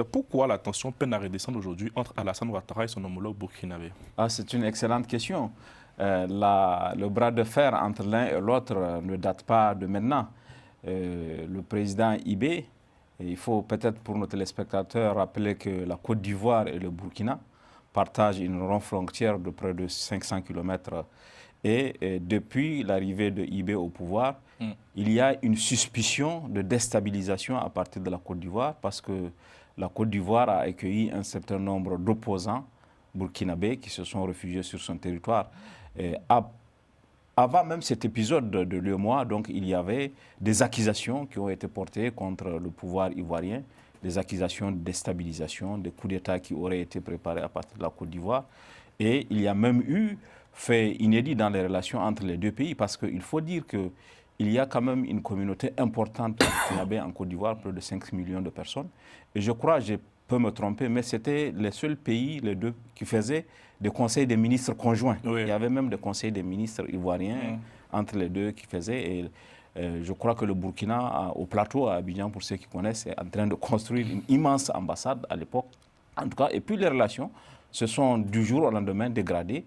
pourquoi la tension peine à redescendre aujourd'hui entre Alassane Ouattara et son homologue burkinabé? C'est une excellente question. Le bras de fer entre l'un et l'autre ne date pas de maintenant. Le président Ibé, il faut peut-être pour nos téléspectateurs rappeler que la Côte d'Ivoire et le Burkina partagent une ronde frontière de près de 500 km. Et depuis l'arrivée de Ibé au pouvoir, il y a une suspicion de déstabilisation à partir de la Côte d'Ivoire parce que la Côte d'Ivoire a accueilli un certain nombre d'opposants burkinabés qui se sont réfugiés sur son territoire. Avant même cet épisode de l'UEMOA, donc il y avait des accusations qui ont été portées contre le pouvoir ivoirien, des accusations de déstabilisation, des coups d'État qui auraient été préparés à partir de la Côte d'Ivoire. Et il y a même eu fait inédit dans les relations entre les deux pays parce qu'il faut dire qu'il y a quand même une communauté importante en Côte d'Ivoire, plus de 5 millions de personnes. Et je crois, je peux me tromper, mais c'était les seuls pays, les deux, qui faisaient des conseils des ministres conjoints. Oui. Il y avait même des conseils des ministres ivoiriens entre les deux qui faisaient. Et je crois que le Burkina, au plateau, à Abidjan, pour ceux qui connaissent, est en train de construire une immense ambassade à l'époque. En tout cas, et puis les relations se sont du jour au lendemain dégradées